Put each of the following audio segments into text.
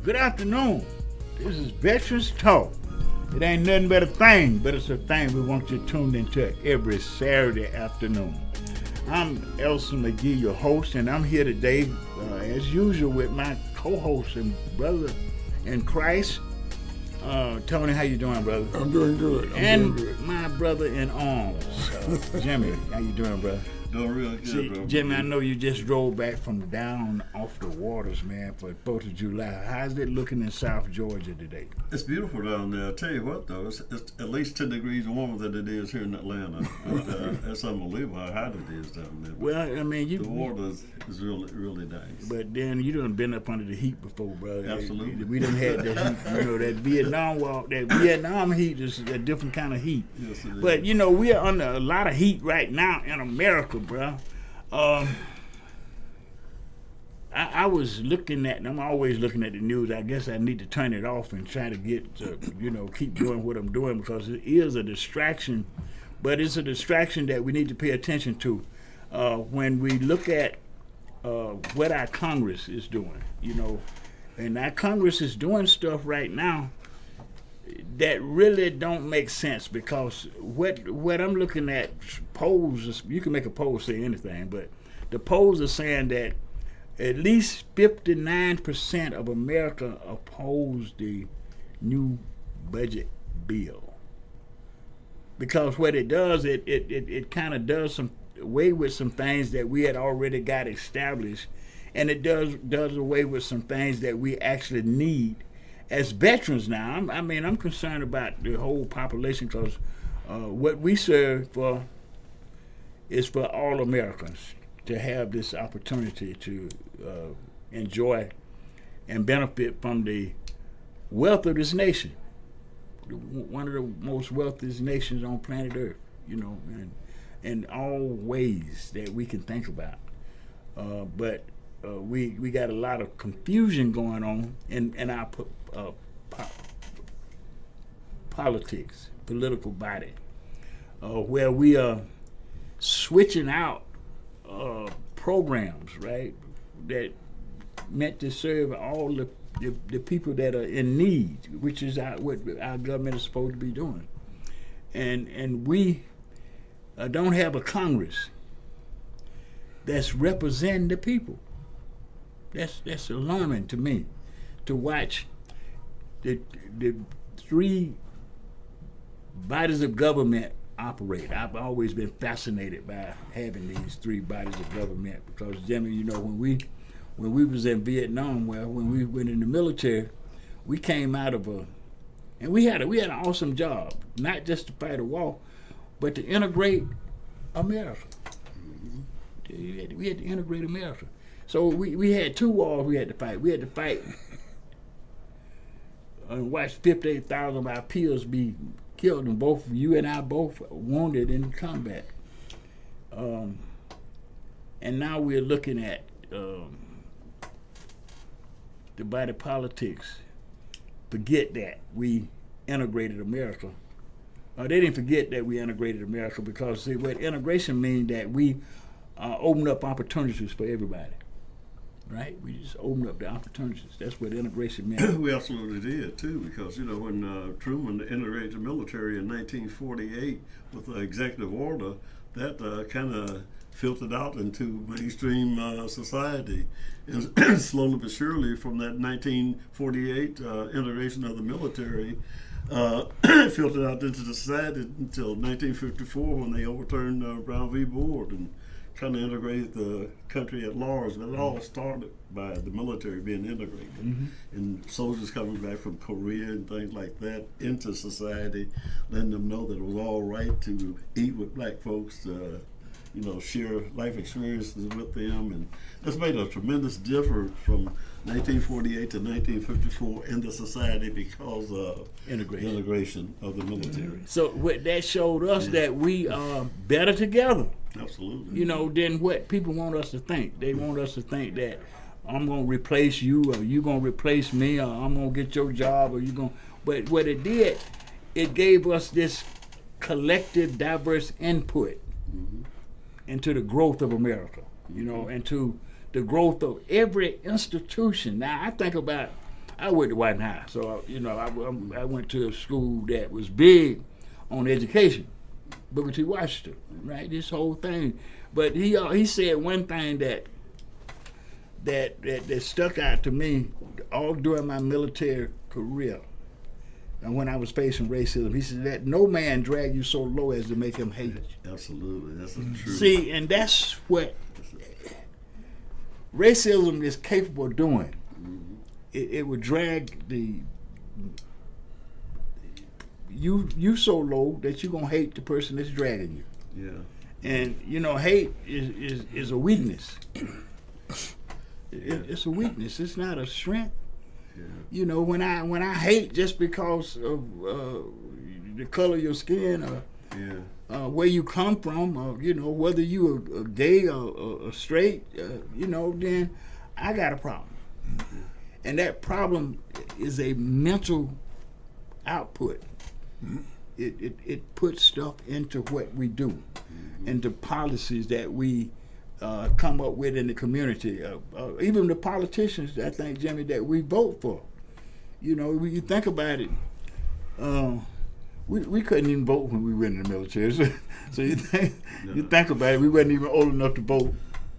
Good afternoon. This is Veterans Talk. It ain't nothing but a thing, but it's a thing we want you tuned into every Saturday afternoon. I'm Elson McGee, your host, and I'm here today, as usual, with my co-host and brother in Christ, Tony. How you doing, brother? I'm doing good. My brother in arms, Jimmy. How you doing, brother? Doing real good, See, bro. Jimmy, I know you just drove back from down off the waters, man, for 4th of July. How's it looking in South Georgia today? It's beautiful down there. I tell you what, though, it's at least 10 degrees warmer than it is here in Atlanta. But, it's unbelievable how hot it is down there. Well, I mean, The water is really, really nice. But then you done been up under the heat before, brother. Absolutely. We done had that heat, that Vietnam heat is a different kind of heat. Yes, it is. But, we are under a lot of heat right now in America, bro. I was looking at, and I'm always looking at the news. I guess I need to turn it off and try to get to, keep doing what I'm doing, because it is a distraction, but it's a distraction that we need to pay attention to when we look at what our Congress is doing, and our Congress is doing stuff right now that really don't make sense, because what I'm looking at, polls, you can make a poll say anything, but the polls are saying that at least 59% of America oppose the new budget bill. Because what it does, it kind of does some away with some things that we had already got established, and it does away with some things that we actually need as veterans now. I'm concerned about the whole population, because what we serve for is for all Americans to have this opportunity to enjoy and benefit from the wealth of this nation, one of the most wealthiest nations on planet Earth, in all ways that we can think about. But we got a lot of confusion going on in our politics, political body, where we are switching out programs, right, that meant to serve all the people that are in need, which is what our government is supposed to be doing. And we don't have a Congress that's representing the people. That's alarming to me, to watch the three bodies of government operate. I've always been fascinated by having these three bodies of government, because, Jimmy, when we was in Vietnam, when we went in the military, we came out of and we had an awesome job, not just to fight a war, but to integrate America. We had to integrate America. So we had two wars we had to fight. We had to fight and watch 58,000 of our peers be killed, and both you and I both wounded in combat. And now we're looking at the body politics. Forget that we integrated America. They didn't forget that we integrated America, because see, what integration means, that we open up opportunities for everybody. Right? We just opened up the opportunities. That's what integration meant. We absolutely did, too, because, when Truman integrated the military in 1948 with the executive order, that kind of filtered out into mainstream society. And slowly but surely, from that 1948 integration of the military, filtered out into the society until 1954, when they overturned Brown v. Board and kind of integrated the country at large. But it all started by the military being integrated, and soldiers coming back from Korea and things like that into society, letting them know that it was all right to eat with black folks, share life experiences with them. And that's made a tremendous difference from 1948 to 1954 in the society, because of integration of the military. So what that showed us, that we are better together. Absolutely. Than what people want us to think. They want us to think that I'm going to replace you, or you going to replace me, or I'm going to get your job, or you going. But what it did, it gave us this collective, diverse input into the growth of America, and to the growth of every institution. Now, I think about I went to White High, so I went to a school that was big on education, Booker T. Washington, right? This whole thing, but he said one thing that stuck out to me all during my military career, and when I was facing racism. He said that no man drag you so low as to make him hate you. Absolutely, that's the truth. See, and that's what racism is capable of doing. It would drag you so low that you're gonna hate the person that's dragging you. Yeah. And hate is a weakness. It's a weakness. It's not a strength. Yeah. When I hate just because of the color of your skin or where you come from, or whether you are gay or straight, then I got a problem. And that problem is a mental output. It puts stuff into what we do, into policies that we come up with in the community. Even the politicians, I think, Jimmy, that we vote for. When you think about it, we couldn't even vote when we went in the military. So you think about it, we wasn't even old enough to vote.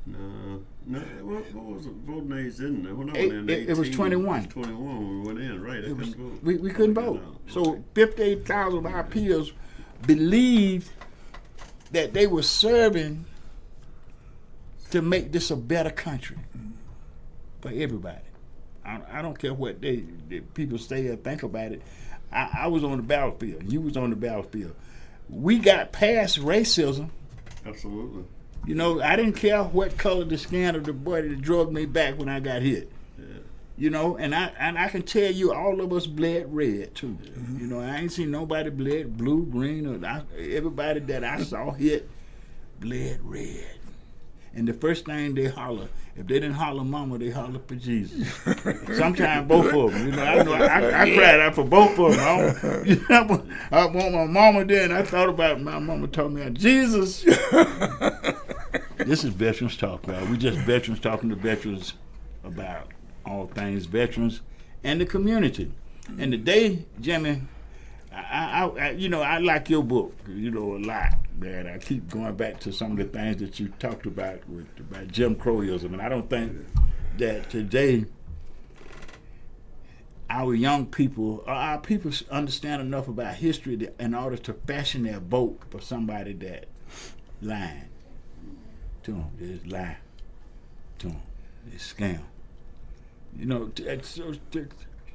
No. What was the voting age in there? When I went in, it was 21. It was 21 when we went in, right? I couldn't vote. We couldn't vote. So 58,000 of our peers believed that they were serving to make this a better country for everybody. I don't care what the people say or think about it. I was on the battlefield. You was on the battlefield. We got past racism. Absolutely. I didn't care what color the skin of the boy that drug me back when I got hit. Yeah. And I can tell you all of us bled red too. I ain't seen nobody bled blue, green, or everybody that I saw hit bled red. And the first thing they holler, if they didn't holler mama, they holler for Jesus. Sometimes both of them. I cried out for both of them. I want my mama there, and I thought about it. My mama told me, Jesus. This is Veterans Talk, y'all. We just veterans talking to veterans about all things veterans and the community. And today, Jimmy, I like your book, a lot, man. I keep going back to some of the things that you talked about Jim Crowism, and I don't think that today our young people, or our people, understand enough about history in order to fashion their vote for somebody that lying to them, just lie to them, they scam.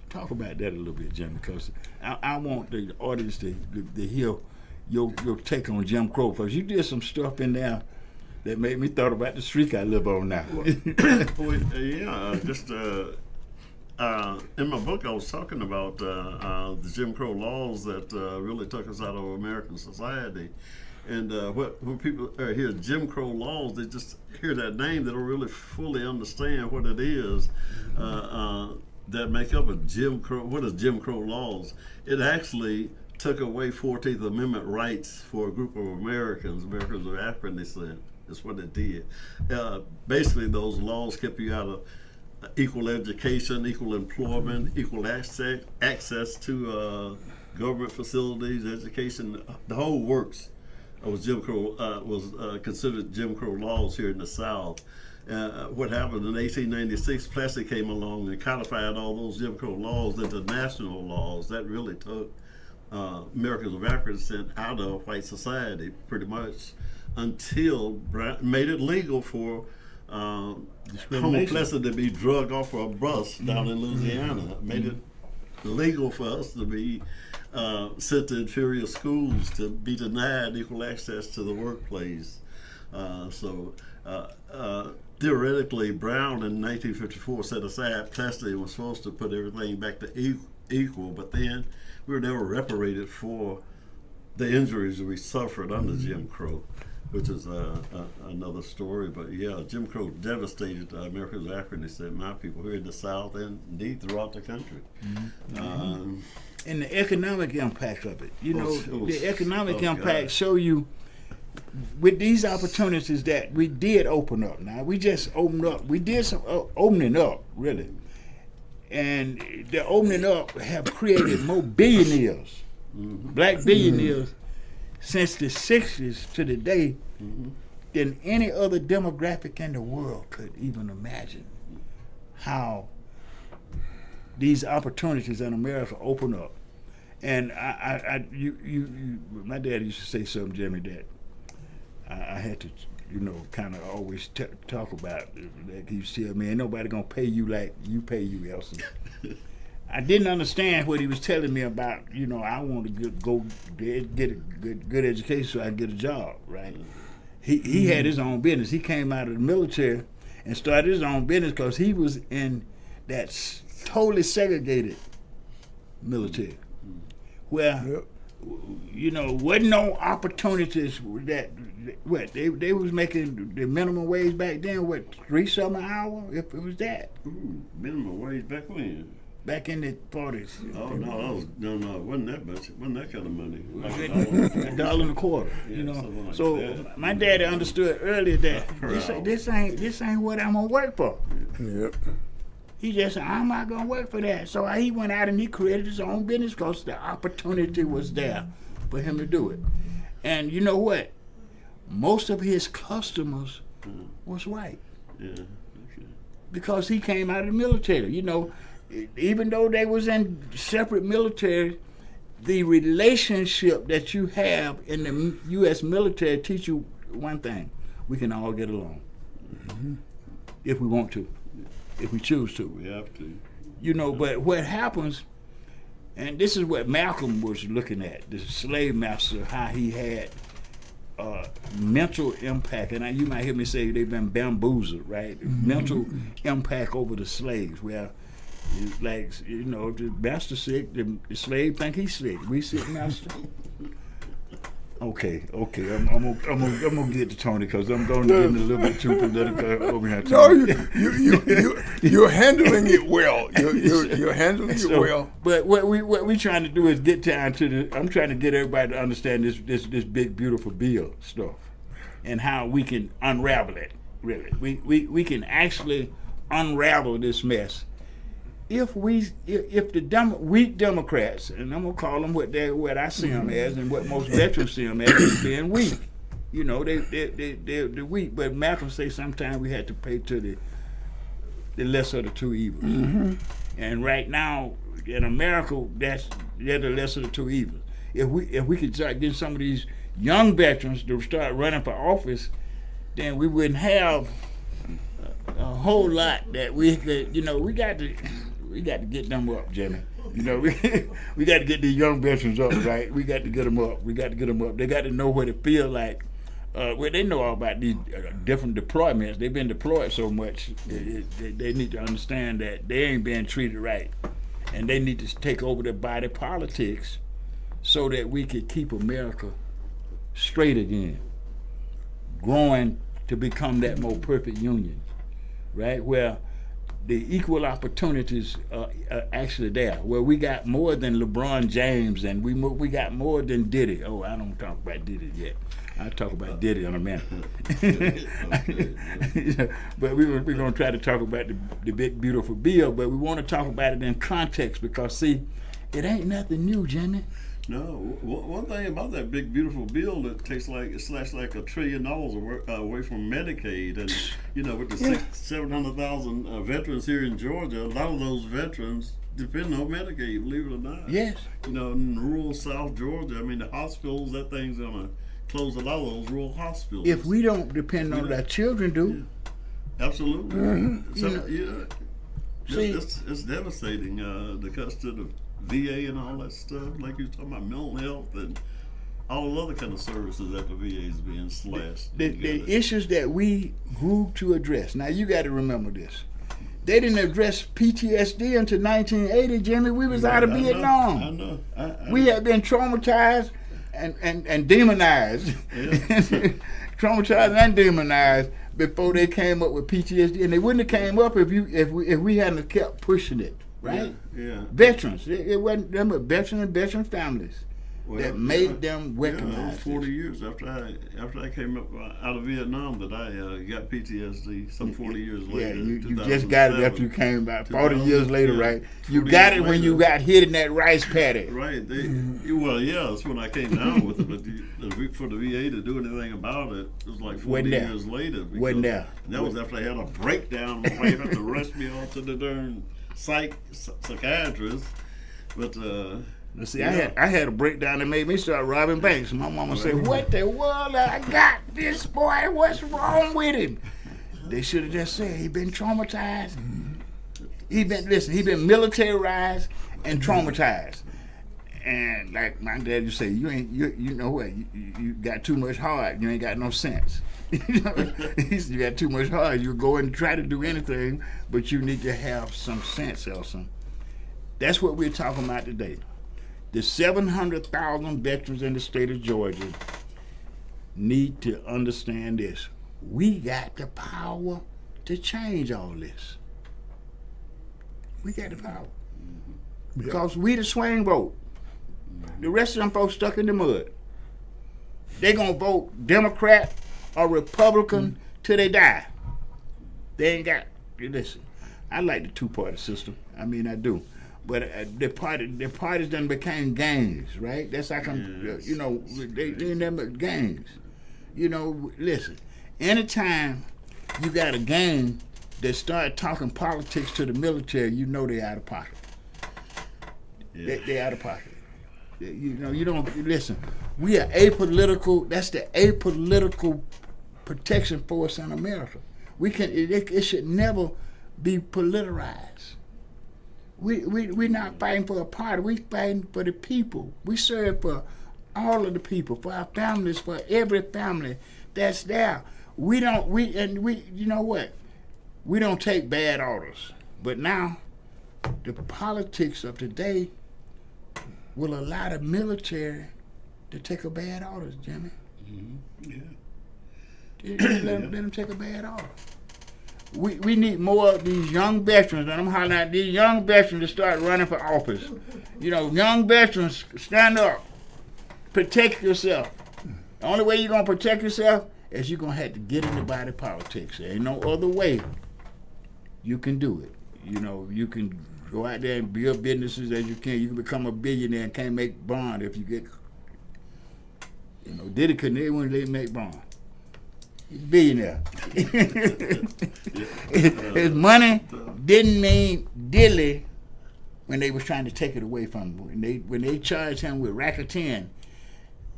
Talk about that a little bit, Jim, because I want the audience to hear your take on Jim Crow, because you did some stuff in there that made me thought about the street I live on now. Just in my book I was talking about the Jim Crow laws that really took us out of American society. And when people hear Jim Crow laws, they just hear that name. They don't really fully understand what it is that make up a Jim Crow. What is Jim Crow laws? It actually took away 14th Amendment rights for a group of Americans of African descent. That's what it did. Basically, those laws kept you out of equal education, equal employment, equal access to government facilities, education, the whole works. Was Jim Crow considered Jim Crow laws here in the South. What happened in 1896? Plessy came along and codified all those Jim Crow laws into national laws. That really took Americans of African descent out of white society, pretty much, until made it legal for homeless to be drugged off of a bus down in Louisiana. Made it legal for us to be sent to inferior schools, to be denied equal access to the workplace. Theoretically, Brown in 1954 set aside Plessy and was supposed to put everything back to equal, but then we were never reparated for the injuries we suffered under Jim Crow, which is another story. But yeah, Jim Crow devastated Americans of African descent, my people here in the South and indeed throughout the country. And the economic impact of it. The economic impact show you with these opportunities that we did open up. Now, we just opened up. We did some opening up, really. and the opening up have created more billionaires, black billionaires, since the 60s to today than any other demographic in the world could even imagine. How these opportunities in America open up. And my dad used to say something, Jimmy, that I had to, kind of always talk about. Like he used to tell me, ain't nobody gonna pay you like you pay you, Elson. I didn't understand what he was telling me about. I want to go get a good education so I can get a job, right? He had his own business. He came out of the military and started his own business because he was in that totally segregated military, where wasn't no opportunities that they was making the minimum wage back then, $3 an hour, if it was that. Minimum wage back when? Back in the 40s. Oh no, it wasn't that much. It wasn't that kind of money. Like $1.25. Like so that. My daddy understood earlier that this ain't what I'm gonna work for. Yep. He just said, I'm not gonna work for that. So he went out and he created his own business because the opportunity was there for him to do it. And you know what? Most of his customers was white. Yeah. Okay. Because he came out of the military. Even though they was in separate military, the relationship that you have in the U.S. military teach you one thing: we can all get along if we want to, if we choose to. We have to. But what happens, and this is what Malcolm was looking at, the slave master, how he had mental impact, and you might hear me say they've been bamboozled, right? Mental impact over the slaves, where it's like, the master sick, the slave think he's sick. We sick, master? Okay. I'm gonna get to Tony because I'm going to get a little bit too political over here. No, you're handling it well. You're handling it well. But what we trying to do is get down to I'm trying to get everybody to understand this big beautiful bill stuff and how we can unravel it. Really, we can actually unravel this mess. If the weak Democrats, and I'm gonna call them what I see them as, and what most veterans see them as, is being weak. They're weak. But Malcolm say sometimes we had to pay to the lesser of the two evils. And right now in America, they're the lesser of the two evils. If we could start getting some of these young veterans to start running for office, then we wouldn't have a whole lot that we could. We got to get them up, Jimmy. We got to get these young veterans up, right? We got to get them up. They got to know what it feels like. They know all about these different deployments. They've been deployed so much. They need to understand that they ain't being treated right, and they need to take over the body politics so that we could keep America straight again, growing to become that more perfect union, right? Where the equal opportunities are actually there, where we got more than LeBron James and we got more than Diddy. Oh, I don't talk about Diddy yet. I'll talk about Diddy in a minute. But we're going to try to talk about the big, beautiful bill, but we want to talk about it in context because, see, it ain't nothing new, Jimmy. No, one thing about that big beautiful bill that takes like $1 trillion away from Medicaid, and with the 700,000 veterans here in Georgia, a lot of those veterans depend on Medicaid, believe it or not. Yes. In rural South Georgia, the hospitals, that thing's gonna close a lot of those rural hospitals. If we don't depend on it, our children do. Yeah. Absolutely. So, See, it's devastating. The cuts to the VA and all that stuff, like you were talking about mental health and all other kind of services that the VA is being slashed. The issues that we grew to address. Now you got to remember this. They didn't address PTSD until 1980, Jimmy. We was out of Vietnam. I know. We had been traumatized and demonized. Yeah. Traumatized and demonized before they came up with PTSD, and they wouldn't have came up if we hadn't kept pushing it. Right? Yeah. Veterans. It wasn't them, but veteran and veteran families. that made them Yeah, it recognize was 40 years after I came up out of Vietnam that I got PTSD. Some 40 years Yeah, later. you just got it after you came back. 40 years later, yeah, right? You 40 got it years when you later. got hit in that rice paddy. Right. Well, yeah, that's when I came down with it. But for the VA to do anything about it, it was like 40 years later. Wasn't there? And that was after I had a breakdown. My wife had to rush me off to the darn psychiatrist. But See, yeah. I had a breakdown that made me start robbing banks. My mama said, "What the world I got this boy? What's wrong with him?" They should have just said he been traumatized. He been militarized and traumatized. And like my dad used to say, you know what? You got too much heart. You ain't got no sense. You got too much heart. You go and try to do anything, but you need to have some sense, Elson. That's what we're talking about today. The 700,000 veterans in the state of Georgia need to understand this. We got the power to change all this. We got the power. Because we the swing vote. The rest of them folks stuck in the mud. They gonna vote Democrat or Republican till they die. They ain't got, listen, I like the two-party system. I mean, I do. But the parties done became gangs, right? That's like they never gangs. Listen. Anytime you got a gang that start talking politics to the military, you know they out of pocket. Yeah. They out of pocket. You don't listen. We are apolitical. That's the apolitical protection force in America. It should never be politicized. We're not fighting for a party. We fighting for the people. We serve for all of the people, for our families, for every family that's there. You know what? We don't take bad orders. But now, the politics of today will allow the military to take a bad orders, Jimmy. Mm-hmm. Yeah. Let them take a bad order. We need more of these young veterans, and I'm hollering at these young veterans to start running for office. Young veterans, stand up, protect yourself. The only way you're going to protect yourself is you're going to have to get into body politics. There ain't no other way you can do it. You can go out there and build businesses as you can. You can become a billionaire and can't make bond if you get, Diddy couldn't even make bond. Billionaire. His money didn't mean dilly when they was trying to take it away from him. When they charged him with racketeering,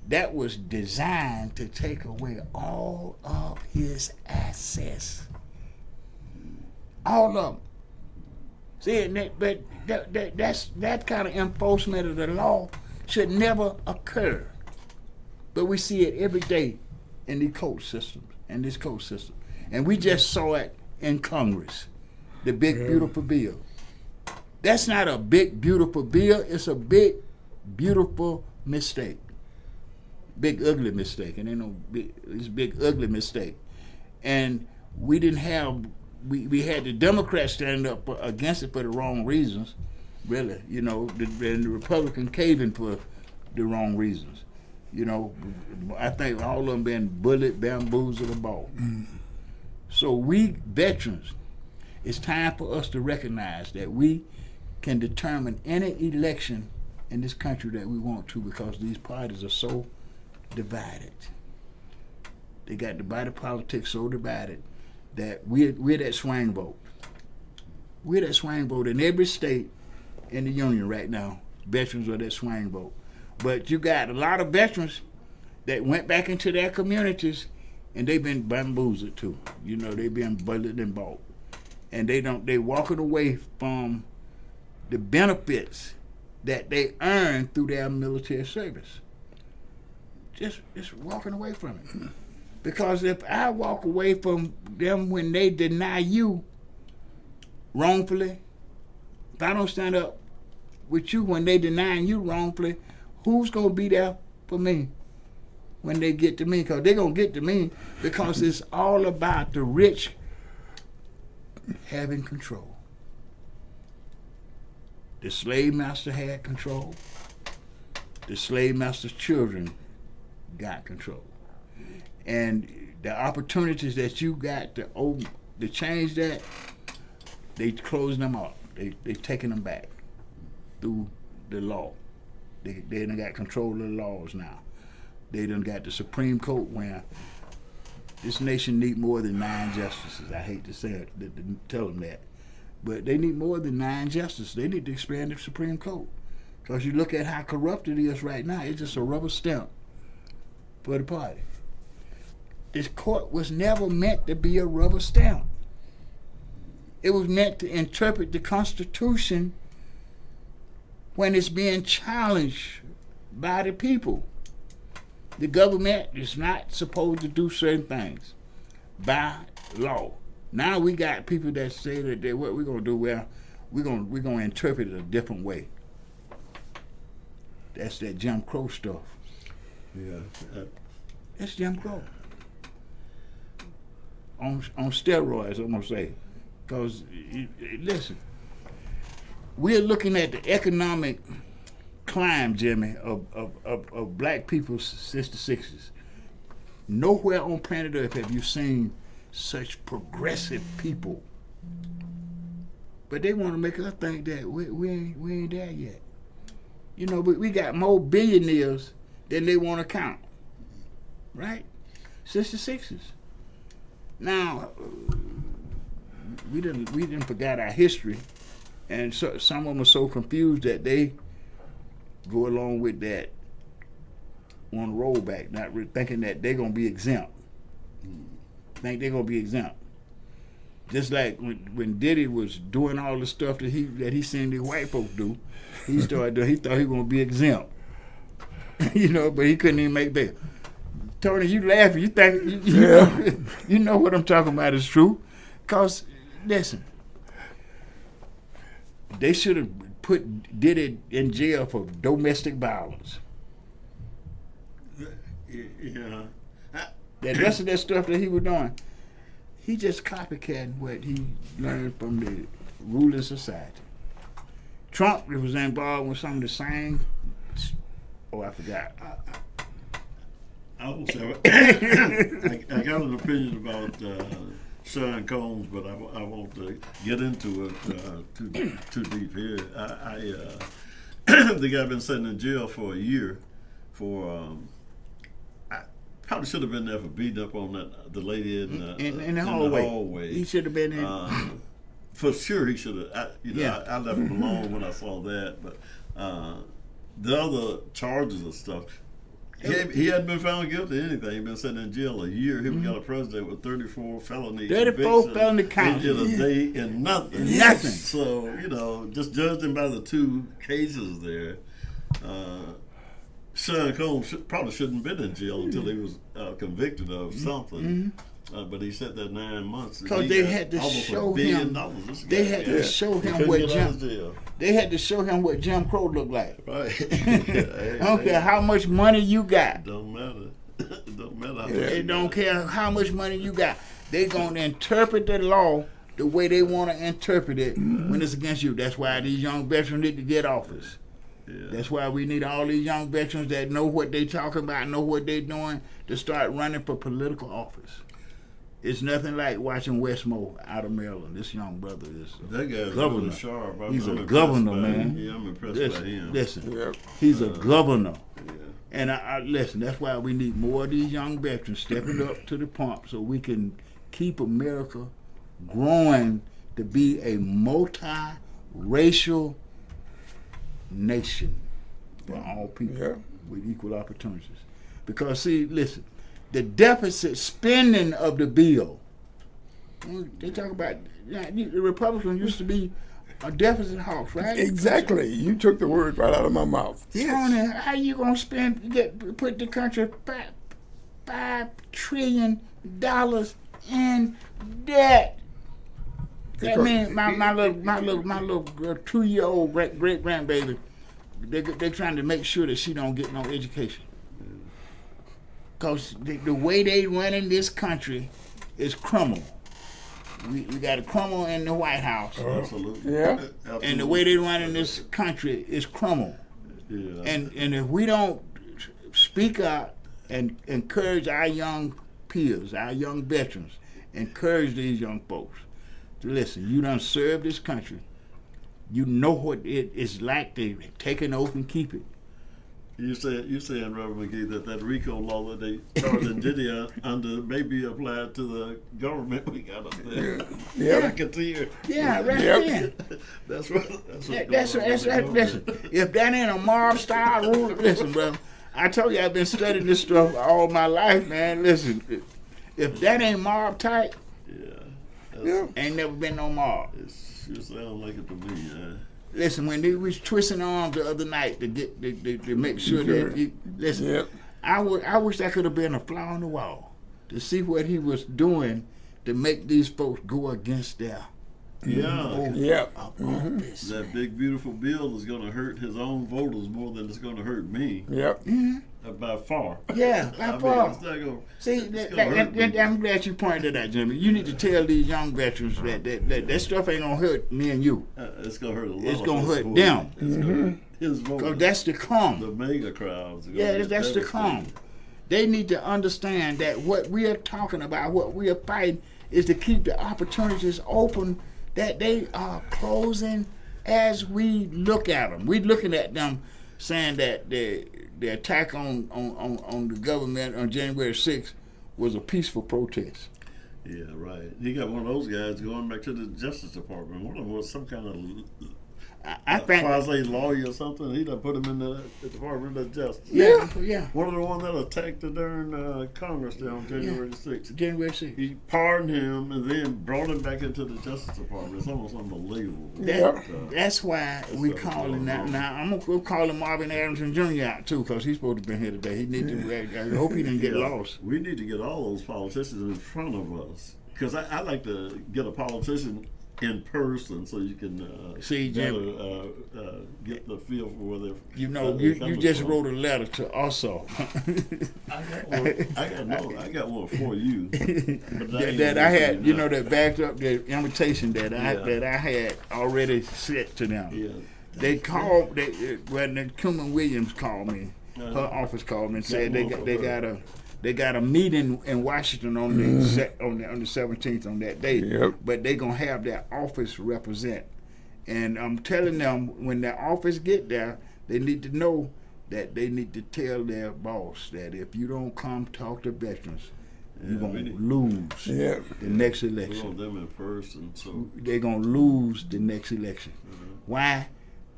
that was designed to take away all of his assets. All of them. See, but that kind of enforcement of the law should never occur. But we see it every day in the court systems. And we just saw it in Congress, the big, beautiful bill. That's not a big, beautiful bill. It's a big, beautiful mistake. Big, ugly mistake. And it's a big, ugly mistake. And we didn't have, we had the Democrats stand up against it for the wrong reasons, really. And the Republican caving for the wrong reasons. I think all of them been bullied, bamboozled, and bought. So we veterans, it's time for us to recognize that we can determine any election in this country that we want to, because these parties are so divided. They got the body politics so divided that we're that swing vote. We're that swing vote in every state in the union right now. Veterans are that swing vote. But you got a lot of veterans that went back into their communities and they've been bamboozled too. They've been bullied and bought. And they walking away from the benefits that they earned through their military service. Just walking away from it. Because if I walk away from them when they deny you wrongfully, if I don't stand up with you when they denying you wrongfully, who's going to be there for me when they get to me? Because they're going to get to me because it's all about the rich having control. The slave master had control. the slave master's children got control. And the opportunities that you got to change that, they closing them up. They taking them back through the law. They done got control of the laws now. They done got the Supreme Court where this nation need more than 9 justices. I hate to say it, to tell them that. But they need more than 9 justices. They need to expand the Supreme Court. Because you look at how corrupt it is right now, it's just a rubber stamp for the party. This court was never meant to be a rubber stamp. It was meant to interpret the Constitution when it's being challenged by the people. The government is not supposed to do certain things by law. Now we got people that say that what we're gonna do, well, we're gonna interpret it a different way. That's that Jim Crow stuff. Yeah. That's Jim Crow. On steroids, I'm gonna say, because listen, we're looking at the economic climb, Jimmy, of black people since the 60s. Nowhere on planet Earth have you seen such progressive people. But they want to make us think that we ain't there yet. You know, but we got more billionaires than they want to count. Right? Since the 60s. Now, we didn't forget our history, and so, some of them are so confused that they go along with that on the rollback, not thinking that they're gonna be exempt. Think they're gonna be exempt. Just like when Diddy was doing all the stuff that he seen the white folks do, he thought he was gonna be exempt. You know, but he couldn't even make bail. Tony, you laughing? You think you know what I'm talking about is true? Cause listen, they should have put Diddy in jail for domestic violence. Yeah. The rest of that stuff that he was doing, he just copycatting what he learned from the ruling society. Trump was involved with some of the same. Oh, I forgot. I will say, I got an opinion about Sean Combs, but I won't get into it too deep here. The guy been sitting in jail for a year for. Probably should have been there for beating up on the lady in the hallway. He should have been in. For sure, he should have. I left him alone when I saw that. But the other charges and stuff, he hadn't been found guilty of anything. He'd been sitting in jail a year. He got a president with 34 felony 34 felony counts in a day and nothing. Nothing. So just judging by the 2 cases there. Sean Combs probably shouldn't have been in jail until he was convicted of something. But he said that 9 months. Because they had to show him. They had to show him what They had to show him what Jim Crow looked like. Right. I don't care how much money you got. Don't matter. It don't matter how much. They don't care how much money you got. They gonna interpret the law the way they want to interpret it when it's against you. That's why these young veterans need to get office. Yeah. That's why we need all these young veterans that know what they talking about, know what they doing, to start running for political office. It's nothing like watching Westmore out of Maryland. This young brother is that guy's governor. Really sharp. He's a governor, man. Yeah, I'm impressed by him. Listen, he's a governor. Yeah. And I listen, that's why we need more of these young veterans stepping up to the pump so we can keep America growing to be a multi-racial nation for all people with equal opportunities. Because see, listen, the deficit spending of the bill, they talk about, the Republicans used to be a deficit hawks, right? Exactly. You took the word right out of my mouth. Tony, how you gonna put the country $5 trillion in debt? That means my little 2-year-old great grandbaby, they're trying to make sure that she don't get no education. Because the way they run in this country is criminal. We got a criminal in the White House. Absolutely. Yeah. Absolutely. And the way they run in this country is criminal. Yeah. And if we don't speak up and encourage our young peers, our young veterans, encourage these young folks to listen. You done served this country. You know what it is like to take an oath and keep it. You saying, Reverend McGee, that RICO law that they started in Gideon under may be applied to the government we got up there. Yeah. Yeah, right. Yep. Yeah. That's right. That's right. Listen, if that ain't a mob style rule, listen, bro. I told you I've been studying this stuff all my life, man. Listen, if that ain't mob type, ain't never been no mob. It sure sounds like it to me. Listen, when they was twisting arms the other night to get to make sure that listen, Yep. I wish I could have been a fly on the wall to see what he was doing to make these folks go against their Yep. office. That big beautiful bill is going to hurt his own voters more than it's going to hurt me. Yep. By far. Yeah, by I mean, far. it's not gonna, See, it's gonna hurt me. I'm glad you pointed that out, Jimmy. You need to tell these young veterans that stuff ain't gonna hurt me and you. It's gonna hurt a lot. It's of gonna his hurt voters. them. It's gonna hurt his Cause voters. that's the come. The mega crowds. Yeah, that's the come. They need to understand that what we are talking about, what we are fighting, is to keep the opportunities open that they are closing as we look at them. We're looking at them saying that the attack on the government on January 6th was a peaceful protest. Yeah, right. He got one of those guys going back to the Justice Department. One of them was some kind of I think quasi lawyer or something. He done put him in the Department of Justice. yeah. One of the ones that attacked the darn Congress there on January 6th. January 6th. He pardoned him and then brought him back into the Justice Department. It's almost unbelievable. That's why we calling that now. I'm gonna go calling Marvin Adamson Jr. out too, because he's supposed to be here today. He need to. I hope he didn't get lost. We need to get all those politicians in front of us, because I like to get a politician in person so you can See, Jim, get the feel for where they're. you know, you just wrote a letter to also. I got one for you. But that I had, you know, that backed up the invitation that I had already sent to them. Yeah. They called. When Cuman Williams called me, her office called me and said they got a meeting in Washington on the 17th on that day. Yep. But they gonna have their office represent, and I'm telling them when their office get there, they need to know that they need to tell their boss that if you don't come talk to veterans, you're gonna lose the next We election. want them in person, so They're gonna lose the next election. Why?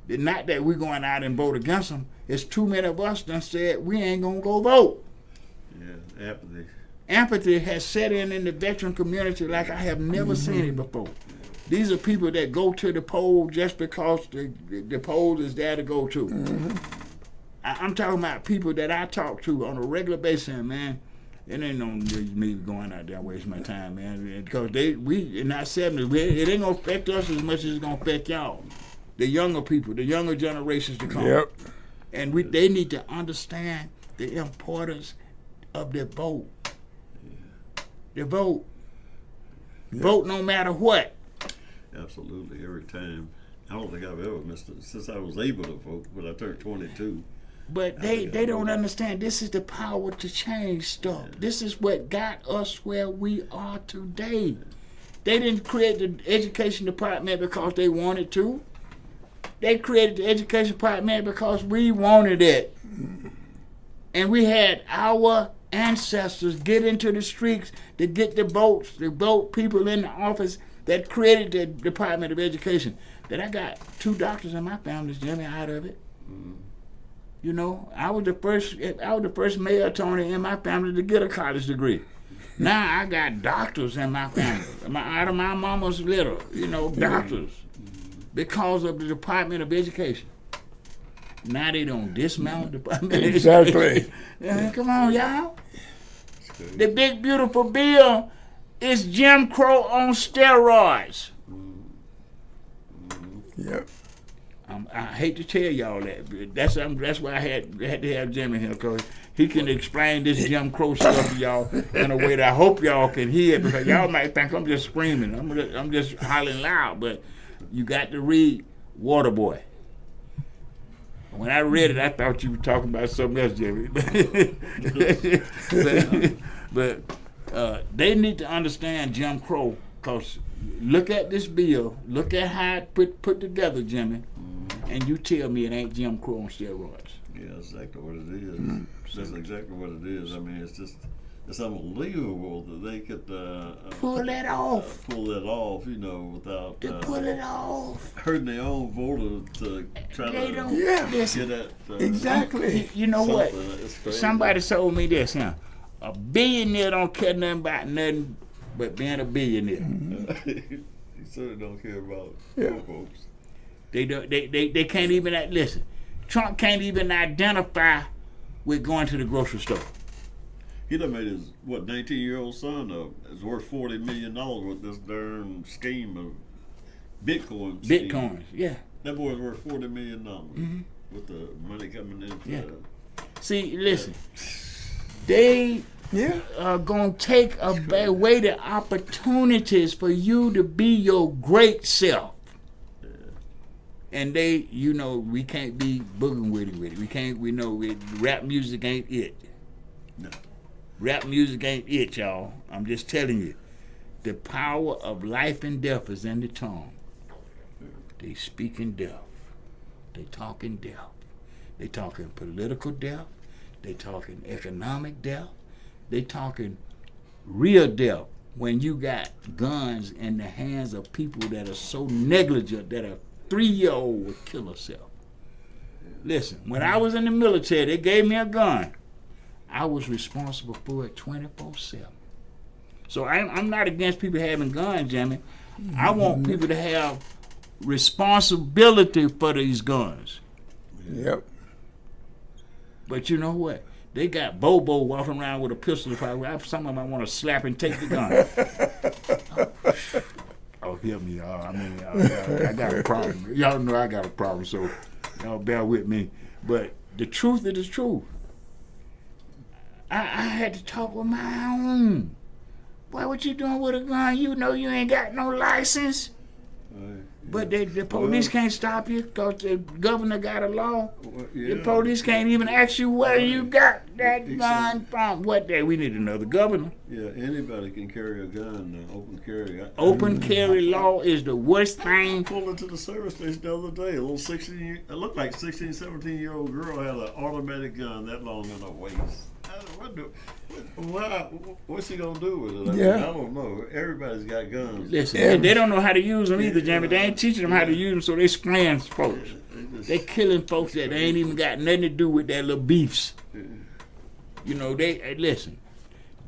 Not that we're going out and vote against them. It's too many of us done said we ain't gonna go vote. yeah, apathy. Apathy has set in the veteran community like I have never seen it before. These are people that go to the poll just because the poll is there to go to. I'm talking about people that I talk to on a regular basis, man. It ain't no me going out there wasting my time, man. Because we in our 70s, it ain't gonna affect us as much as it's gonna affect y'all. The younger people, the younger generations to come. Yep. And they need to understand the importance of the vote. The vote. Vote no matter what. Absolutely, every time. I don't think I've ever missed it since I was able to vote when I turned 22. But they don't understand this is the power to change stuff. This is what got us where we are today. They didn't create the education department because they wanted to. They created the education department because we wanted it. And we had our ancestors get into the streets to get the votes, to vote people in the office that created the Department of Education. That I got 2 doctors in my family, Jimmy, out of it. You know, I was the first mayor attorney in my family to get a college degree. Now I got doctors in my family, out of my mama's litter, you know, doctors, because of the Department of Education. Now they don't dismount the Department of Exactly. Education. Come on, y'all. The big beautiful bill is Jim Crow on steroids. Yep. I hate to tell y'all that, but that's why I had to have Jimmy here, because he can explain this Jim Crow stuff to y'all in a way that I hope y'all can hear, because y'all might think I'm just screaming, I'm just hollering loud, but you got to read Waterboy. When I read it, I thought you were talking about something else, Jimmy. but they need to understand Jim Crow, because look at this bill, look at how it put together, Jimmy, and you tell me it ain't Jim Crow on steroids. Yeah, that's exactly what it is. That's exactly what it is. I mean, it's unbelievable that they could pull that off. Pull that off, without pull it off. hurting their own voter to try They to don't get at Exactly. You know what? It's crazy. Somebody told me this, a billionaire don't care nothing about nothing but being a billionaire. He certainly don't care about poor folks. They can't even listen. Trump can't even identify with going to the grocery store. He done made his 19-year-old son is worth $40 million with this darn scheme of Bitcoin. Bitcoins, yeah. That boy's worth $40 million with the money coming in. Yeah. See, listen, they are gonna take away the opportunities for you to be your great self. And we can't be booging with it. We know rap music ain't it. No. Rap music ain't it, y'all. I'm just telling you. The power of life and death is in the tongue. They speaking death. They talking death. They talking political death. They talking economic death. They talking real death. When you got guns in the hands of people that are so negligent that a 3-year-old would kill herself. Listen, when I was in the military, they gave me a gun. I was responsible for it 24/7. So I'm not against people having guns, Jimmy. I want people to have responsibility for these guns. Yep. But you know what? They got Bobo walking around with a pistol. Some of them I want to slap and take the gun. Oh, help me, y'all. I mean, I got a problem. Y'all know I got a problem, so y'all bear with me. But the truth is the truth. I had to talk with my own. Boy, what you doing with a gun? You know you ain't got no license. But the police can't stop you because the governor got a law. The police can't even ask you where you got that gun from. What day? We need another governor. Yeah, anybody can carry a gun, open carry. Open carry law is the worst thing. I pulled into the service station the other day. A little 16, it looked like 16, 17-year-old girl had an automatic gun that long in her waist. What's he gonna do with it? I don't know. Everybody's got guns. Listen, they don't know how to use them either, Jimmy. They ain't teaching them how to use them, so they spraying folks. They killing folks that they ain't even got nothing to do with their little beefs. Listen.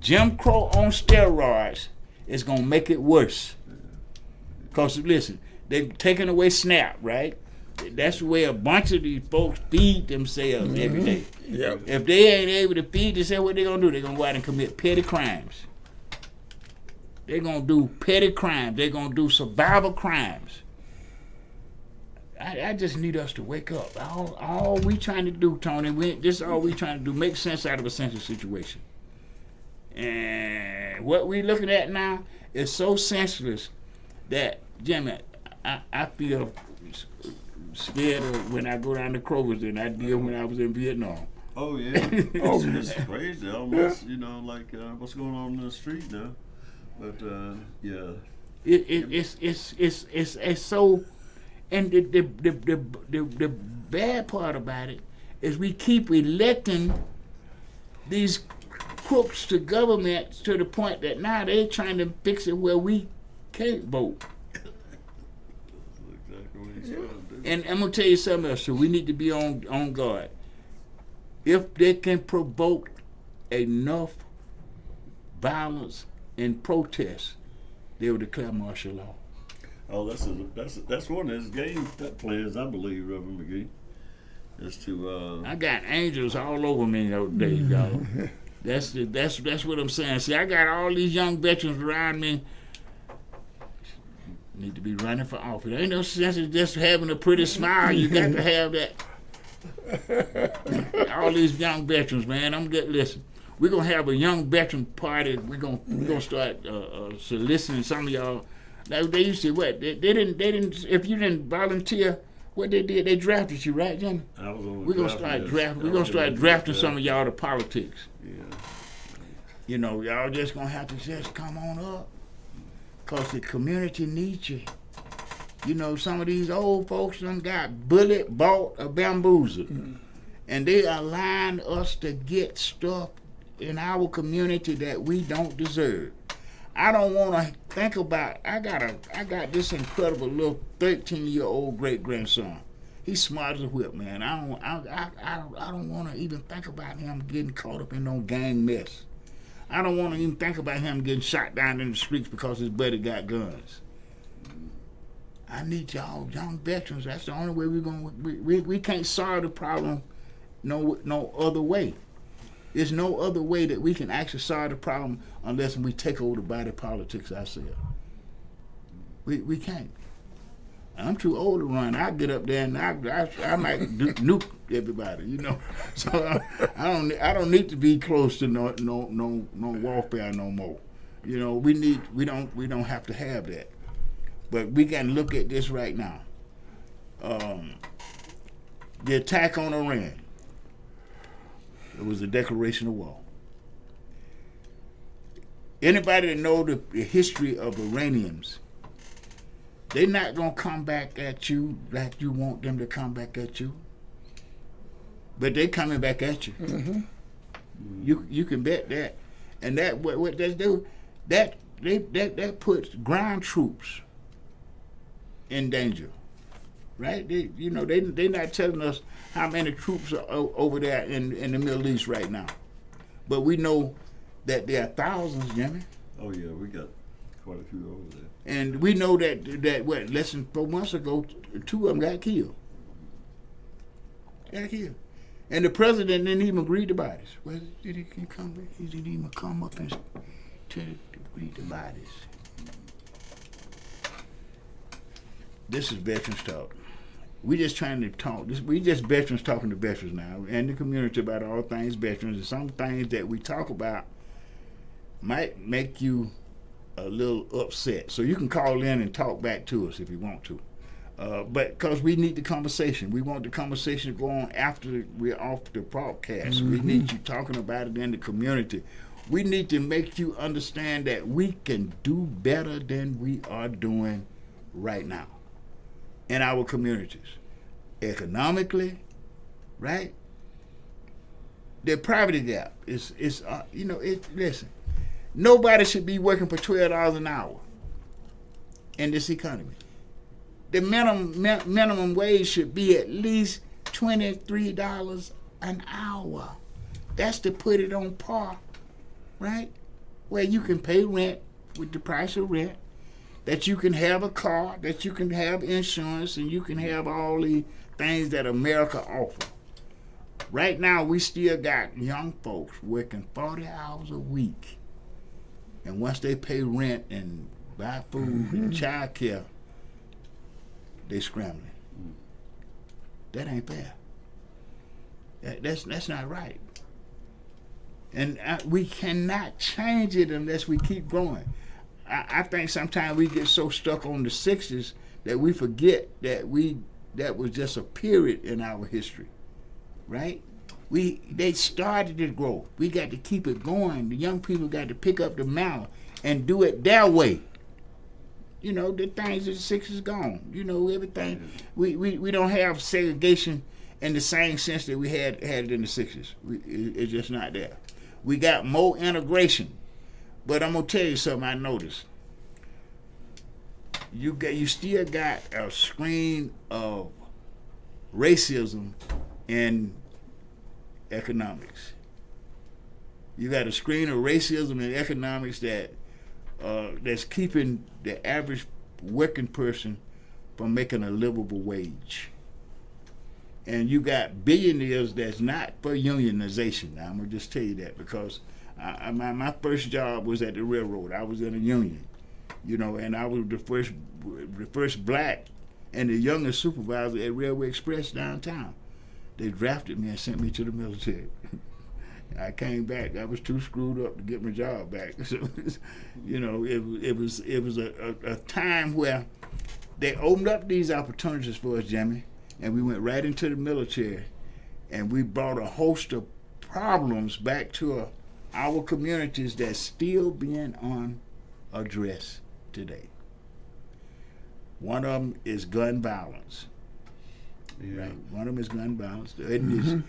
Jim Crow on steroids is gonna make it worse. Cause listen, they've taken away SNAP, right? That's the way a bunch of these folks feed themselves every day. Yep. If they ain't able to feed themselves, what they gonna do? They gonna go out and commit petty crimes. They gonna do petty crimes. They gonna do survival crimes. I just need us to wake up. All we trying to do, Tony, this is all we trying to do, make sense out of a sensitive situation. And what we looking at now is so senseless that, Jimmy, I feel scared of when I go down to Kroger's than I did when I was in Vietnam. Oh yeah, it's crazy. Almost, like what's going on in the street now. But yeah, it's so. And the bad part about it is we keep electing these crooks to government to the point that now they're trying to fix it where we can't vote. And I'm gonna tell you something else. So we need to be on guard. If they can provoke enough violence and protest, they will declare martial law. Oh, that's one of his game plans, I believe, Reverend McGee, is to. I got angels all over me those days, y'all. That's what I'm saying. See, I got all these young veterans around me. Need to be running for office. There ain't no sense in just having a pretty smile. You got to have that. All these young veterans, man. I'm good. Listen, we're gonna have a young veteran party. We're gonna start soliciting some of y'all. Now, they used to what? They didn't. If you didn't volunteer What they did, they drafted you, right, Jimmy? I was on the We're gonna draft start list. drafting. We're I gonna was start in the drafting draft. some of y'all to politics. Yeah. You know, y'all just gonna have to just come on up, cause the community needs you. You know, some of these old folks done got bullied, bought, or bamboozled, and they allowing us to get stuff in our community that we don't deserve. I don't want to think about. I got this incredible little 13-year-old great grandson. He's smart as a whip, man. I don't want to even think about him getting caught up in no gang mess. I don't want to even think about him getting shot down in the streets because his buddy got guns. I need y'all young veterans. That's the only way we're gonna. We can't solve the problem no other way. There's no other way that we can actually solve the problem unless we take over the body politics ourselves. We can't. I'm too old to run. I get up there and I might nuke everybody, you know. So I don't need to be close to no warfare no more. You know, we don't have to have that. But we can look at this right now. The attack on Iran. It was a declaration of war. Anybody that know the history of Iranians, they're not going to come back at you like you want them to come back at you. But they coming back at you. Mm-hmm. You can bet that. And that what they do, that puts ground troops in danger. Right? They're not telling us how many troops are over there in the Middle East right now. But we know that there are thousands, Jimmy. Oh yeah, we got quite a few over there. And we know that less than 4 months ago, 2 of them got killed. And the president didn't even read the bodies. Well, did he come? He didn't even come up and to read the bodies. This is Veterans Talk. We just trying to talk. We just veterans talking to veterans now, and the community about all things veterans. And some things that we talk about might make you a little upset. So you can call in and talk back to us if you want to. But because we need the conversation. We want the conversation to go on after we're off the broadcast. Mm-hmm. We need you talking about it in the community. We need to make you understand that we can do better than we are doing right now in our communities. Economically, right? The poverty gap is listen, nobody should be working for $12 an hour in this economy. The minimum wage should be at least $23 an hour. That's to put it on par, right? Where you can pay rent with the price of rent, that you can have a car, that you can have insurance, and you can have all the things that America offers. Right now, we still got young folks working 40 hours a week. And once they pay rent and buy food and child care, they scrambling. That ain't fair. That's not right. And we cannot change it unless we keep growing. I think sometimes we get so stuck on the 60s that we forget that was just a period in our history, right? They started the growth. We got to keep it going. The young people got to pick up the mantle and do it their way. You know, the things of the 60s gone. You know, everything. We don't have segregation in the same sense that we had it in the 60s. It's just not there. We got more integration. But I'm gonna tell you something I noticed. You still got a screen of racism in economics. You got a screen of racism in economics that's keeping the average working person from making a livable wage. And you got billionaires that's not for unionization. Now, I'm gonna just tell you that because my first job was at the railroad. I was in a union, you know, and I was the first black and the youngest supervisor at Railway Express downtown. They drafted me and sent me to the military. I came back. I was too screwed up to get my job back. So, you know, it was a time where they opened up these opportunities for us, Jimmy, and we went right into the military, and we brought a host of problems back to our communities that's still being unaddressed today. One of them is gun violence. Yeah. Right. One of them is gun violence. And is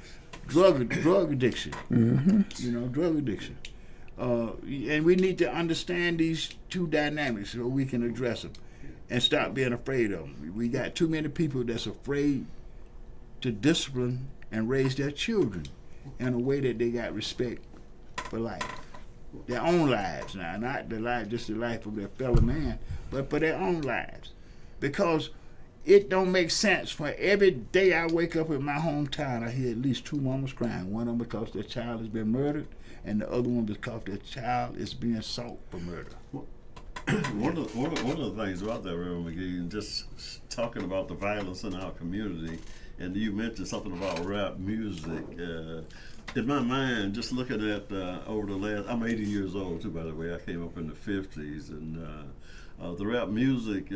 drug addiction. Drug addiction. And we need to understand these two dynamics so we can address them and stop being afraid of them. We got too many people that's afraid to discipline and raise their children in a way that they got respect for life. Their own lives now, not the life, just the life of their fellow man, but for their own lives. Because it don't make sense for every day I wake up in my hometown, I hear at least two mamas crying. One of them because their child has been murdered, and the other one because their child is being sought for murder. One of the things about that, Reverend McGee, and just talking about the violence in our community, and you mentioned something about rap music. In my mind, just looking at over the last, I'm 80 years old too, by the way. I came up in the 50s, and the rap music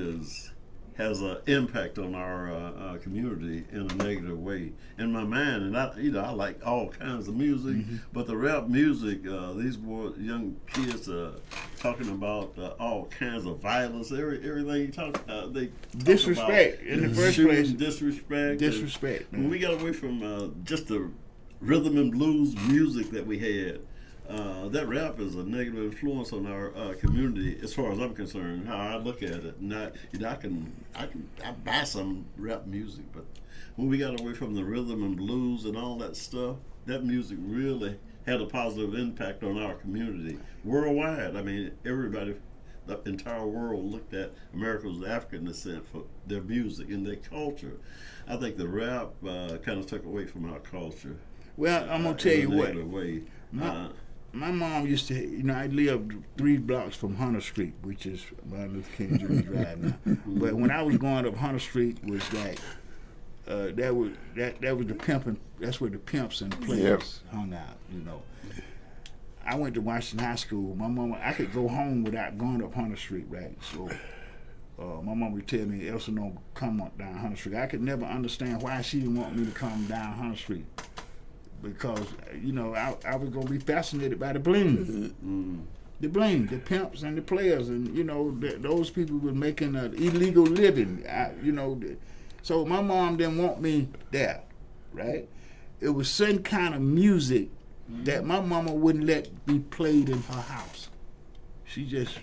has an impact on our community in a negative way. In my mind, and I like all kinds of music, but the rap music, these young kids are talking about all kinds of violence, everything they talk disrespect about, in the first place. Disrespect. When we got away from just the rhythm and blues music that we had, that rap is a negative influence on our community, as far as I'm concerned. How I look at it, and I buy some rap music, but when we got away from the rhythm and blues and all that stuff, that music really had a positive impact on our community worldwide. I mean, everybody, the entire world looked at America's African descent for their music and their culture. I think the rap kind of took away from our culture. Well, I'm gonna tell you what. Way. My mom used to, I lived 3 blocks from Hunter Street, which is Martin Luther King Jr. Drive now. But when I was growing up, Hunter Street was like, that was the pimping. That's where the pimps and the players hung out. I went to Washington High School. My mama, I could go home without going up Hunter Street, right? So my mom would tell me, Elsa, don't come up down Hunter Street. I could never understand why she didn't want me to come down Hunter Street. Because, I was going to be fascinated by the bling. The bling, the pimps and the players. And, those people were making an illegal living, So my mom didn't want me there, right? It was certain kind of music that my mama wouldn't let be played in her house. She just,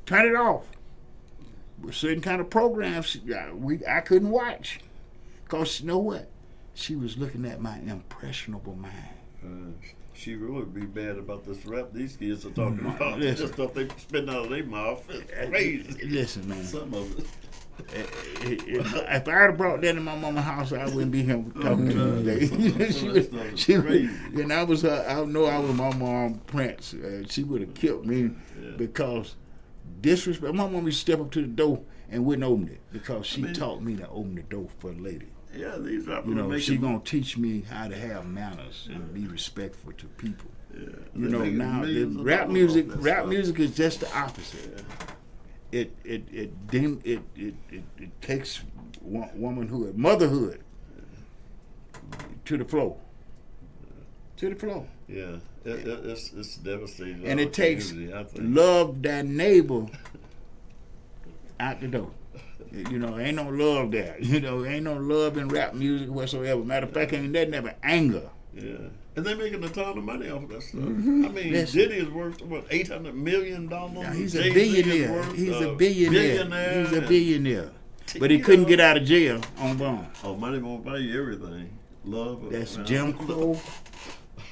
turn it off. With certain kind of programs I couldn't watch. Because you know what? She was looking at my impressionable mind. She really be bad about this rap these kids are talking about. Just stuff they spit out of their mouth. It's crazy. Listen, man. Some of it. If I had brought that in my mama's house, I wouldn't be here talking to you today. she and I was her. I know I was my mom Prince. She would have killed me because disrespect. My mom used to step up to the door and wouldn't open it because she taught me to open the door for a lady. Yeah, these rappers she gonna teach me how to have manners and be respectful to people. Yeah. Now the rap music is just the opposite. It takes womanhood, motherhood to the floor. To the floor. Yeah, it's devastating. And it takes love thy neighbor out the door. Ain't no love there. Ain't no love in rap music whatsoever. Matter of fact, ain't that never anger. Yeah. And they're making a ton of money off of that stuff. I mean, Diddy is worth, $800 million? Yeah, he's a billionaire. He's a billionaire. But he couldn't get out of jail on bond. Oh, money won't buy you everything. Love. That's Jim Crow.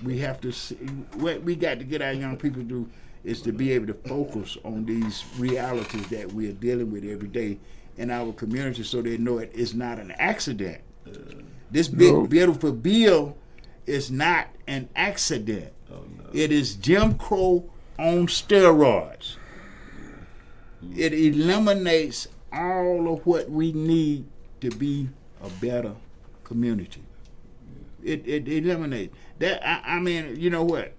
We have to see. What we got to get our young people to do is to be able to focus on these realities that we are dealing with every day in our community so they know it is not an accident. This big, beautiful bill is not an accident. Oh, no. It is Jim Crow on steroids. It eliminates all of what we need to be a better community. It eliminates that. I mean, you know what?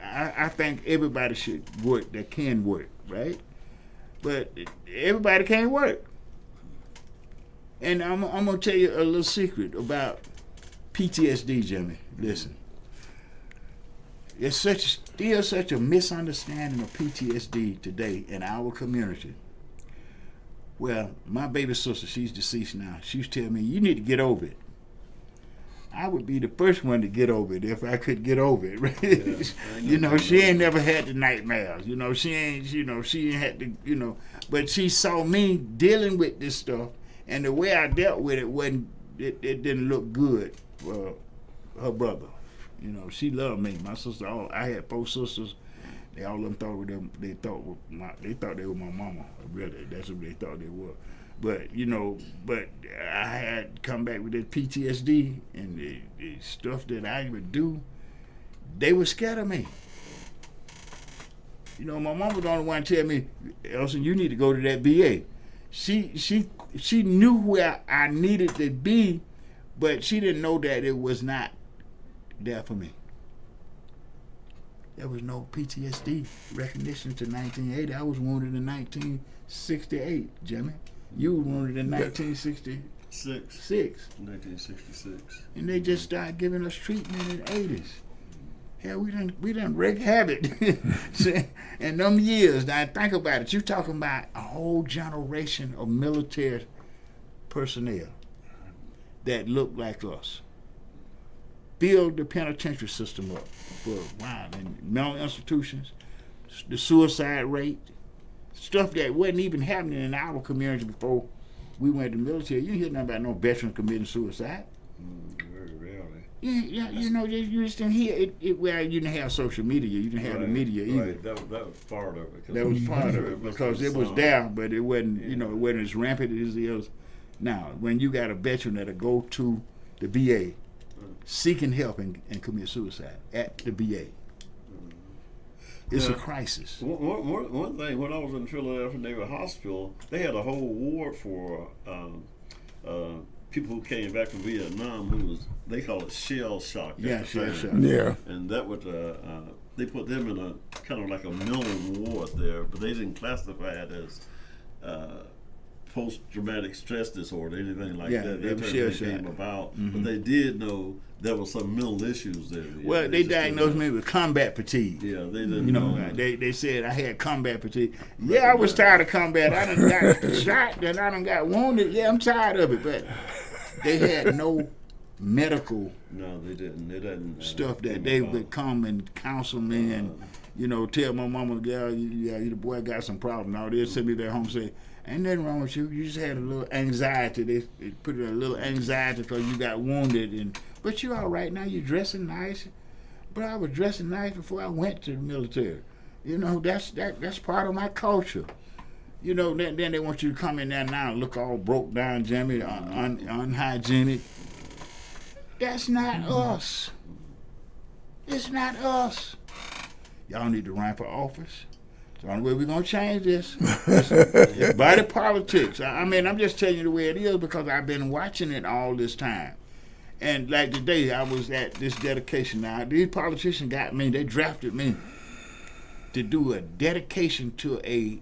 I think everybody should work that can work, right? But everybody can't work. And I'm gonna tell you a little secret about PTSD, Jimmy. Listen, there's still such a misunderstanding of PTSD today in our community. Well, my baby sister, she's deceased now. She used to tell me, "You need to get over it." I would be the first one to get over it if I could get over it. Right? Yeah, she ain't never had the nightmares. She ain't had the, but she saw me dealing with this stuff, and the way I dealt with it didn't look good for her brother. She loved me. My sister, I had 4 sisters. All of them thought they were my mama. Really, that's what they thought they were. But I had come back with this PTSD and the stuff that I would do. They were scared of me. My mom was the only one to tell me, "Elson, you need to go to that VA." She knew where I needed to be, but she didn't know that it was not there for me. There was no PTSD recognition to 1980. I was wounded in 1968, Jimmy. You were wounded in 1966. 1966. And they just started giving us treatment in the 80s. Hell, we done wreak havoc in them years. Now think about it. You're talking about a whole generation of military personnel that looked like us. Build the penitentiary system up for and mental institutions, the suicide rate, stuff that wasn't even happening in our community before we went to the military. You didn't hear nothing about no veteran committing suicide. Very rarely. Yeah, you just didn't hear it. Well, you didn't have social media. You didn't have the media either. Right. That was part of it. That was part of it because it was there, but it wasn't. It wasn't as rampant as it is now. When you got a veteran that'll go to the VA seeking help and commit suicide at the VA. It's a crisis. One thing, when I was in Philadelphia Naval Hospital, they had a whole ward for people who came back from Vietnam they call it shell shock. Yeah, shell shock. Yeah. And that would, they put them in a kind of like a mental ward there, but they didn't classify it as post-traumatic stress disorder, anything like that. That term came about, but they did know there were some mental issues there. Well, they diagnosed me with combat fatigue. Yeah, they didn't. They said I had combat fatigue. Yeah, I was tired of combat. I done got shot, then I done got wounded. Yeah, I'm tired of it, but they had no medical. No, they didn't. They didn't stuff that they would come and counsel me and tell my mama, the boy got some problem. Now they'll send me back home and say, "Ain't nothing wrong with you. You just had a little anxiety. They put a little anxiety because you got wounded, but you're all right now. You're dressing nice." But I was dressing nice before I went to the military. That's part of my culture. Then they want you to come in there now and look all broke down, Jimmy, unhygienic. That's not us. It's not us. Y'all need to run for office. It's the only way we're going to change this. It's body politics. I'm just telling you the way it is because I've been watching it all this time. And like today, I was at this dedication. Now, these politicians got me. They drafted me to do a dedication to a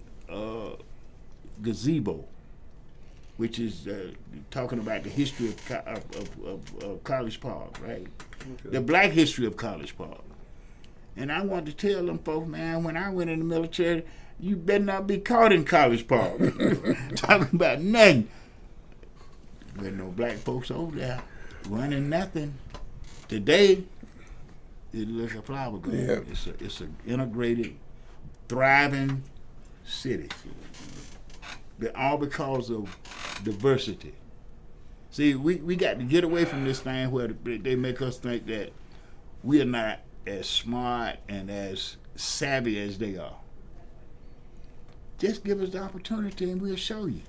gazebo, which is talking about the history of College Park, right? Okay. The black history of College Park. And I want to tell them folks, man, when I went in the military, you better not be caught in College Park. Talking about nothing. There no black folks over there running nothing. Today, it looks like a flower garden. Yeah. It's an integrated, thriving city. But all because of diversity. See, we got to get away from this thing where they make us think that we are not as smart and as savvy as they are. Just give us the opportunity and we'll show you.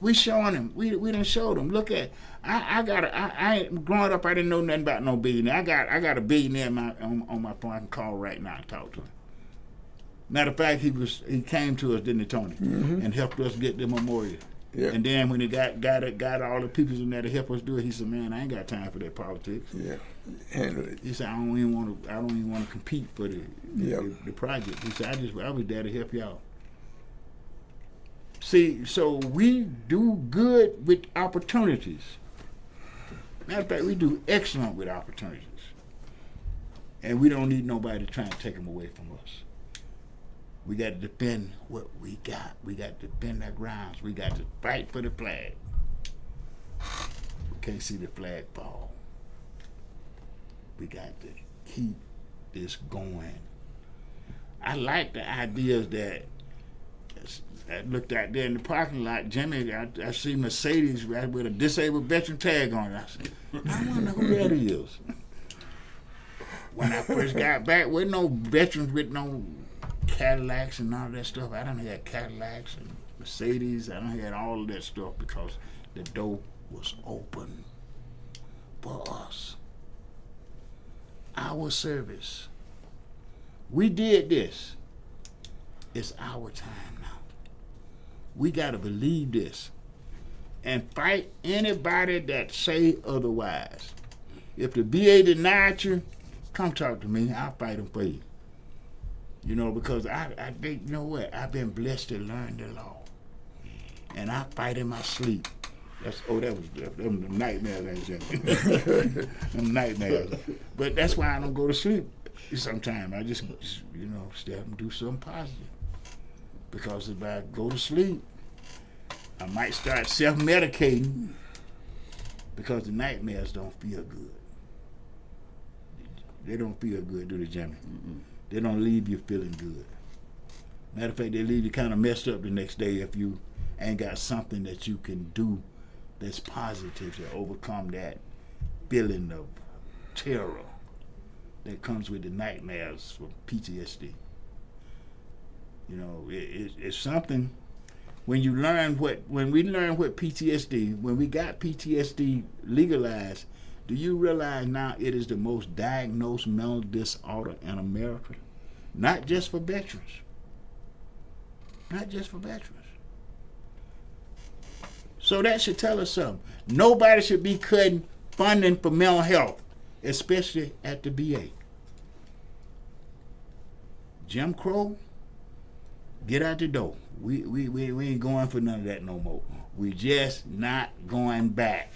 We showing them. We done showed them. Look at I growing up I didn't know nothing about no billionaire. I got a billionaire on my phone. I can call right now and talk to him. Matter of fact, he came to us, didn't he, Tony, and helped us get the memorial. Yeah. And then when he got all the people in there to help us do it, he said, "Man, I ain't got time for that politics." Yeah, handle it. He said, I don't even want to compete for the project." He said, I was there to help y'all." See, so we do good with opportunities. Matter of fact, we do excellent with opportunities. And we don't need nobody trying to take them away from us. We got to defend what we got. We got to defend our grounds. We got to fight for the flag. We can't see the flag fall. We got to keep this going. I like the ideas that I looked out there in the parking lot, Jimmy, I see Mercedes with a disabled veteran tag on it. I said, I wonder who that is. When I first got back, with no veterans with no Cadillacs and all that stuff. I done had Cadillacs and Mercedes. I done had all of that stuff because the door was open for us. Our service. We did this. It's our time now. We got to believe this and fight anybody that say otherwise. If the VA denied you, come talk to me. I'll fight them for you. You know, because I think, you know what? I've been blessed to learn the law. And I fight in my sleep. That was them nightmares, ain't it? Them nightmares. But that's why I don't go to sleep sometimes. I just you know, stay up and do something positive. Because if I go to sleep, I might start self-medicating because the nightmares don't feel good. They don't feel good, do they, Jimmy? Mm-mm. They don't leave you feeling good. Matter of fact, they leave you kind of messed up the next day if you ain't got something that you can do that's positive to overcome that feeling of terror that comes with the nightmares from PTSD. You know, it's something. When we learn what PTSD, when we got PTSD legalized, do you realize now it is the most diagnosed mental disorder in America? Not just for veterans. Not just for veterans. So that should tell us something. Nobody should be cutting funding for mental health, especially at the VA. Jim Crow, get out the door. We ain't going for none of that no more. We just not going back.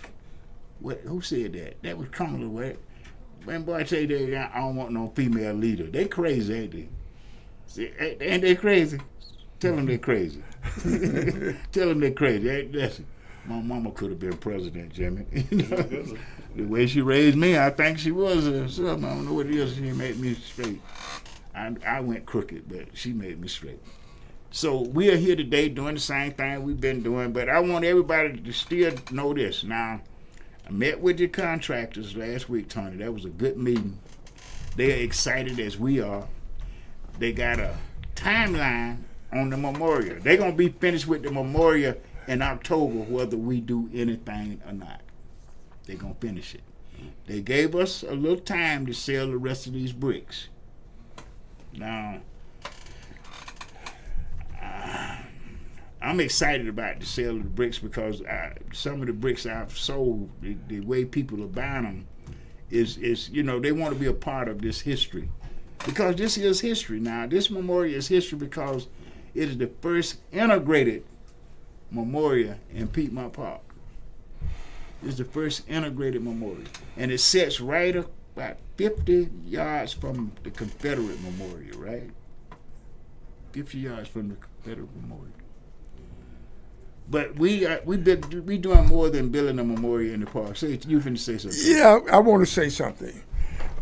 Who said that? That was Kamala. When boy tell you that I don't want no female leader. They crazy, ain't they? See, ain't they crazy? Tell them they're crazy. Tell them they're crazy. Listen, my mama could have been president, Jimmy. You know, the way she raised me, I think she was something. I don't know what it is. She made me straight. I went crooked, but she made me straight. So we are here today doing the same thing we've been doing, but I want everybody to still know this. Now, I met with your contractors last week, Tony. That was a good meeting. They are excited as we are. They got a timeline on the memorial. They're going to be finished with the memorial in October, whether we do anything or not. They're going to finish it. They gave us a little time to sell the rest of these bricks. Now, I'm excited about the sale of the bricks because some of the bricks I've sold, the way people are buying them is you know, they want to be a part of this history. Because this is history now. This memorial is history because it is the first integrated memorial in Piedmont Park. It's the first integrated memorial. And it sits right about 50 yards from the Confederate Memorial, right? 50 yards from the Confederate Memorial. But we doing more than building a memorial in the park. So you finna say something? Yeah, I want to say something.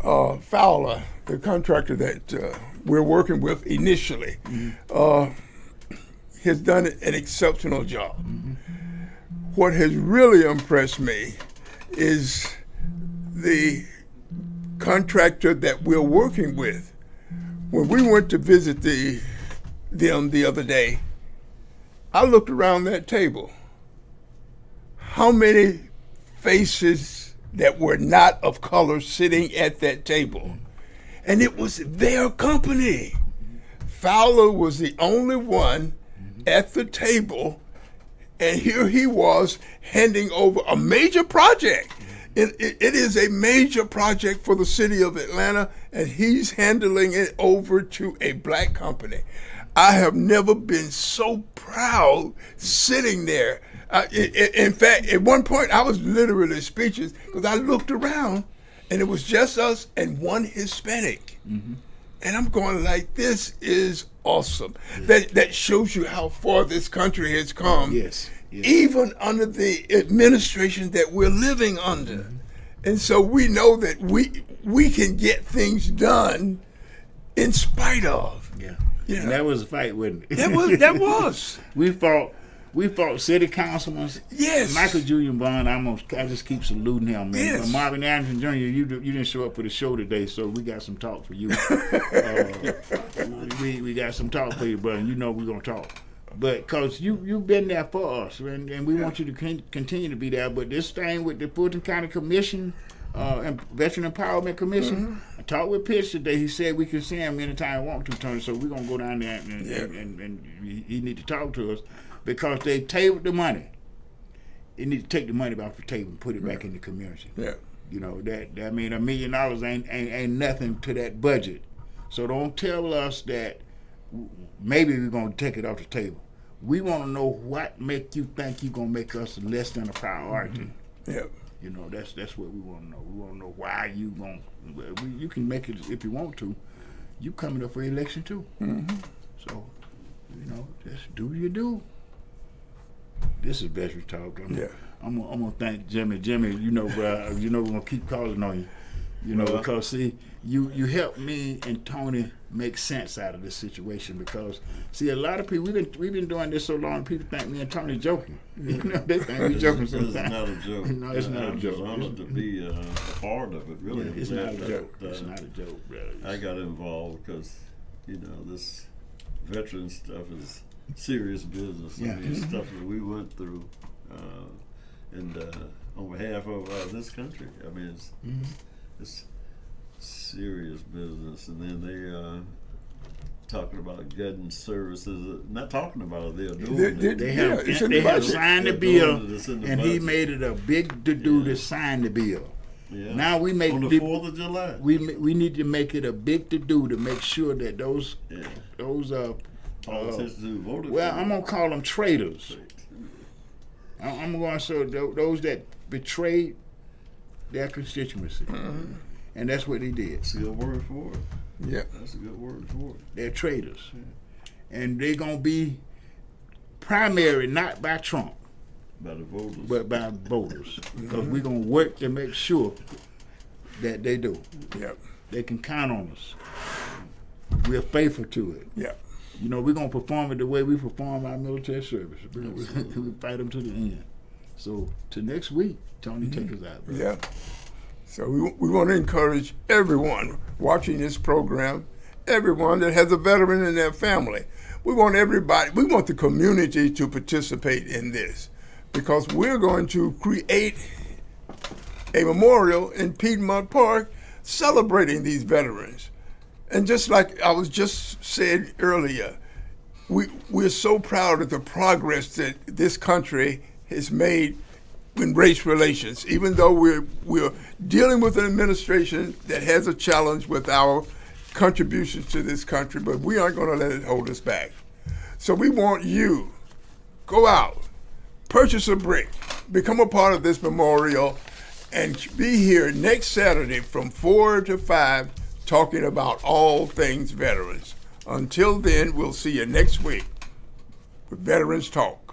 Fowler, the contractor that we're working with initially, has done an exceptional job. Mm-hmm. What has really impressed me is the contractor that we're working with. When we went to visit them the other day, I looked around that table. How many faces that were not of color sitting at that table? And it was their company. Fowler was the only one at the table, and here he was handing over a major project. It is a major project for the city of Atlanta, and he's handling it over to a black company. I have never been so proud sitting there. In fact, at one point, I was literally speechless because I looked around and it was just us and one Hispanic. Mm-hmm. And I'm going like, this is awesome. That shows you how far this country has come. Yes. Even under the administration that we're living under. Mm-hmm. And so we know that we can get things done in spite of. Yeah. Yeah. And that was a fight, wasn't it? That was. We fought city councilmen. Yes. Michael Julian Bond, I just keep saluting him, man. Yes. Marvin Anderson Jr., you didn't show up for the show today, so we got some talk for you. We got some talk for you, brother. You know we're going to talk. But because you've been there for us, and we want you to continue to be there. But this thing with the Fulton County Commission, and Veteran Empowerment Commission, I talked with Pitts today. He said we can see him anytime we want to, Tony. So we're going to go down there and he need to talk to us because they tabled the money. They need to take the money off the table and put it back in the community. Yeah. You know, that $1 million ain't nothing to that budget. So don't tell us that maybe we're going to take it off the table. We want to know what make you think you're going to make us less than a priority. Mm-hmm. Yeah. You know, that's what we want to know. We want to know why you going to, you can make it if you want to. You coming up for election too. Mm-hmm. So, you know, just do you do. This is Veteran Talk. I'm gonna thank Jimmy. Jimmy, you know, we're gonna keep calling on you. You know, because see, you helped me and Tony make sense out of this situation because see, a lot of people we've been doing this so long, people think me and Tony joking. You know, they think we joking sometimes. It's not a joke. No, it's not a joke. I'm honored to be a part of it. Really, yeah, it's not a joke. It's not a joke, brother. I got involved because this veteran stuff is serious business. Yeah. I mean, stuff that we went through, and on behalf of this country. I mean, it's serious business. And then they talking about gutting services. Not talking about it, they're doing it. They have signed the bill, and he made it a big to-do to sign the bill. Yeah. Now we make on the 4th of July. We need to make it a big to-do to make sure that those politicians who voted well, for I'm gonna call them traitors. I'm going to say those that betrayed their constituency, and that's what they did. That's a good word for it. Yeah, that's a good word for it. They're traitors, and they're gonna be primary not by Trump, by the voters, but by voters, because we're gonna work to make sure that they do. Yep. They can count on us. We're faithful to it. Yeah. You know, we're going to perform it the way we perform our military service. We fight them to the end. So, to next week, Tony, take us out, bro. Yeah. So, we want to encourage everyone watching this program, everyone that has a veteran in their family. We want the community to participate in this because we're going to create a memorial in Piedmont Park celebrating these veterans. And just like I was just said earlier, we're so proud of the progress that this country has made in race relations, even though we're dealing with an administration that has a challenge with our contributions to this country, but we aren't going to let it hold us back. So we want you, go out, purchase a brick, become a part of this memorial, and be here next Saturday from 4 to 5 talking about all things veterans. Until then, we'll see you next week with Veterans Talk.